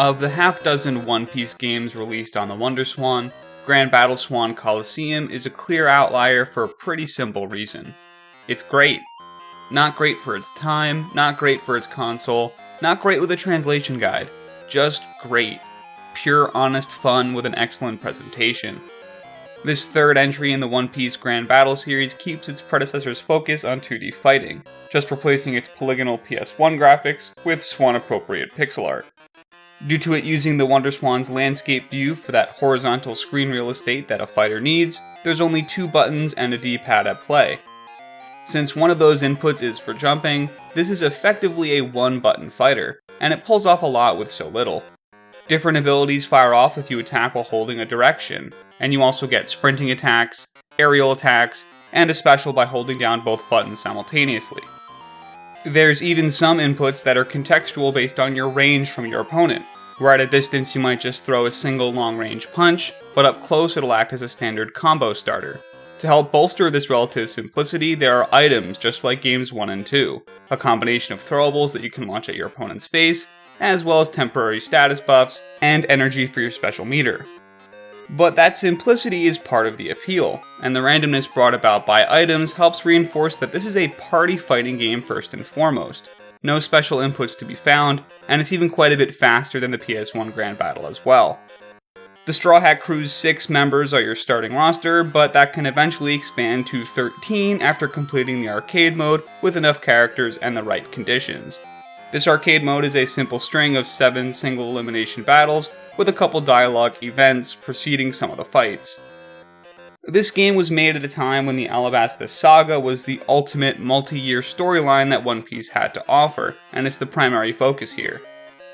Of the half dozen One Piece games released on the Wonderswan, Grand Battle Swan Colosseum is a clear outlier for a pretty simple reason. It's great. Not great for its time, not great for its console, not great with a translation guide. Just great. Pure honest fun with an excellent presentation. This third entry in the One Piece Grand Battle series keeps its predecessor's focus on 2D fighting, just replacing its polygonal PS1 graphics with Swan-appropriate pixel art. Due to it using the Wonderswan's landscape view for that horizontal screen real estate that a fighter needs, there's only 2 buttons and a D-pad at play. Since one of those inputs is for jumping, this is effectively a one-button fighter, and it pulls off a lot with so little. Different abilities fire off if you attack while holding a direction, and you also get sprinting attacks, aerial attacks, and a special by holding down both buttons simultaneously. There's even some inputs that are contextual based on your range from your opponent, where at a distance you might just throw a single long-range punch, but up close it'll act as a standard combo starter. To help bolster this relative simplicity, there are items just like games 1 and 2, a combination of throwables that you can launch at your opponent's face, as well as temporary status buffs and energy for your special meter. But that simplicity is part of the appeal, and the randomness brought about by items helps reinforce that this is a party fighting game first and foremost. No special inputs to be found, and it's even quite a bit faster than the PS1 Grand Battle as well. The Straw Hat Crew's 6 members are your starting roster, but that can eventually expand to 13 after completing the arcade mode with enough characters and the right conditions. This arcade mode is a simple string of 7 single elimination battles, with a couple dialogue events preceding some of the fights. This game was made at a time when the Alabasta saga was the ultimate multi-year storyline that One Piece had to offer, and it's the primary focus here.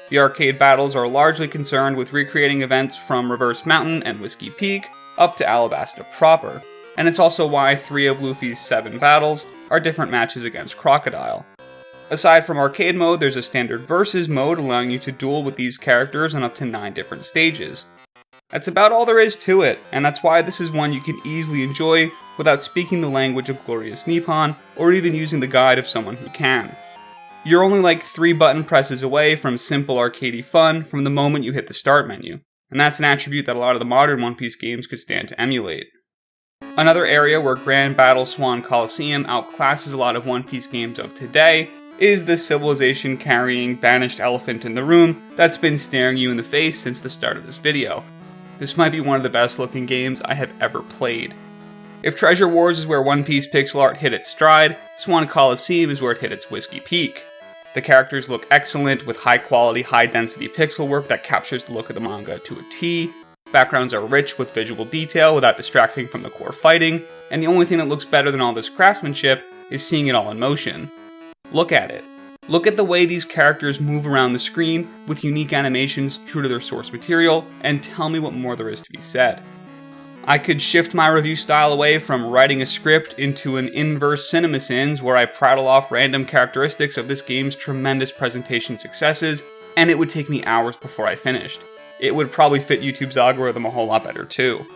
The arcade battles are largely concerned with recreating events from Reverse Mountain and Whiskey Peak up to Alabasta proper, and it's also why 3 of Luffy's 7 battles are different matches against Crocodile. Aside from arcade mode, there's a standard versus mode allowing you to duel with these characters on up to 9 different stages. That's about all there is to it, and that's why this is one you can easily enjoy without speaking the language of glorious Nippon, or even using the guide of someone who can. You're only like 3 button presses away from simple arcadey fun from the moment you hit the start menu, and that's an attribute that a lot of the modern One Piece games could stand to emulate. Another area where Grand Battle Swan Colosseum outclasses a lot of One Piece games of today is the civilization-carrying banished elephant in the room that's been staring you in the face since the start of this video. This might be one of the best looking games I have ever played. If Treasure Wars is where One Piece pixel art hit its stride, Swan Colosseum is where it hit its whiskey peak. The characters look excellent with high quality, high density pixel work that captures the look of the manga to a T. Backgrounds are rich with visual detail without distracting from the core fighting, and the only thing that looks better than all this craftsmanship is seeing it all in motion. Look at it. Look at the way these characters move around the screen with unique animations true to their source material, and tell me what more there is to be said. I could shift my review style away from writing a script into an inverse Cinemasins where I prattle off random characteristics of this game's tremendous presentation successes, and it would take me hours before I finished. It would probably fit YouTube's algorithm a whole lot better too.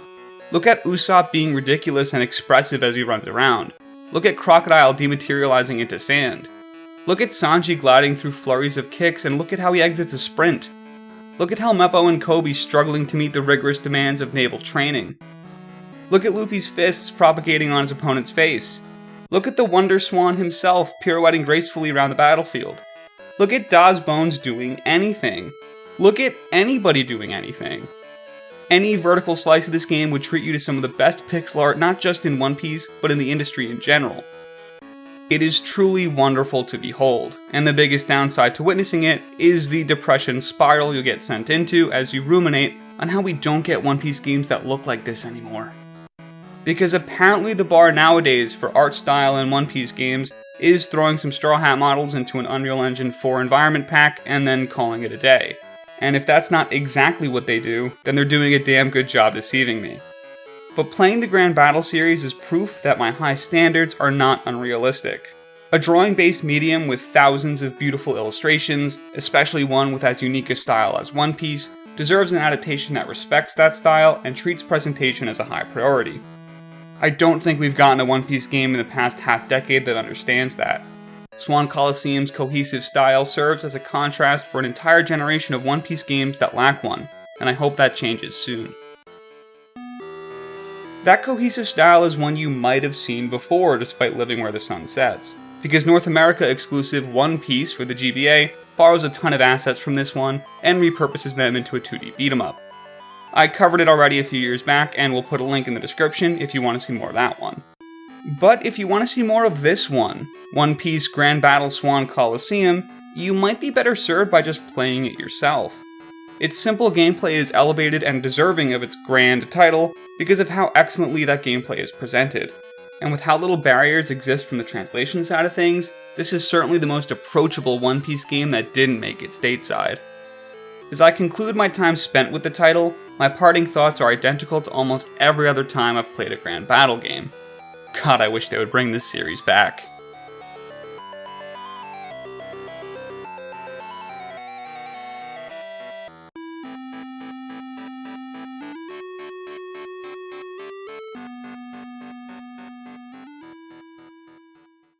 Look at Usopp being ridiculous and expressive as he runs around. Look at Crocodile dematerializing into sand. Look at Sanji gliding through flurries of kicks, and look at how he exits a sprint. Look at how Meppo and Kobe struggling to meet the rigorous demands of naval training. Look at Luffy's fists propagating on his opponent's face. Look at the Wonderswan himself pirouetting gracefully around the battlefield. Look at Da's Bones doing anything. Look at anybody doing anything. Any vertical slice of this game would treat you to some of the best pixel art not just in One Piece, but in the industry in general. It is truly wonderful to behold, and the biggest downside to witnessing it is the depression spiral you'll get sent into as you ruminate on how we don't get One Piece games that look like this anymore. Because apparently the bar nowadays for art style in One Piece games is throwing some Straw Hat models into an Unreal Engine 4 environment pack and then calling it a day. And if that's not exactly what they do, then they're doing a damn good job deceiving me. But playing the Grand Battle series is proof that my high standards are not unrealistic. A drawing-based medium with thousands of beautiful illustrations, especially one with as unique a style as One Piece, deserves an adaptation that respects that style and treats presentation as a high priority. I don't think we've gotten a One Piece game in the past half-decade that understands that. Swan Colosseum's cohesive style serves as a contrast for an entire generation of One Piece games that lack one, and I hope that changes soon. That cohesive style is one you might have seen before despite living where the sun sets, because North America exclusive One Piece for the GBA borrows a ton of assets from this one and repurposes them into a 2D beat-em-up. I covered it already a few years back and will put a link in the description if you want to see more of that one. But if you want to see more of this one, One Piece Grand Battle Swan Colosseum, you might be better served by just playing it yourself. Its simple gameplay is elevated and deserving of its grand title because of how excellently that gameplay is presented. And with how little barriers exist from the translation side of things, this is certainly the most approachable One Piece game that didn't make it stateside. As I conclude my time spent with the title, my parting thoughts are identical to almost every other time I've played a Grand Battle game. God, I wish they would bring this series back.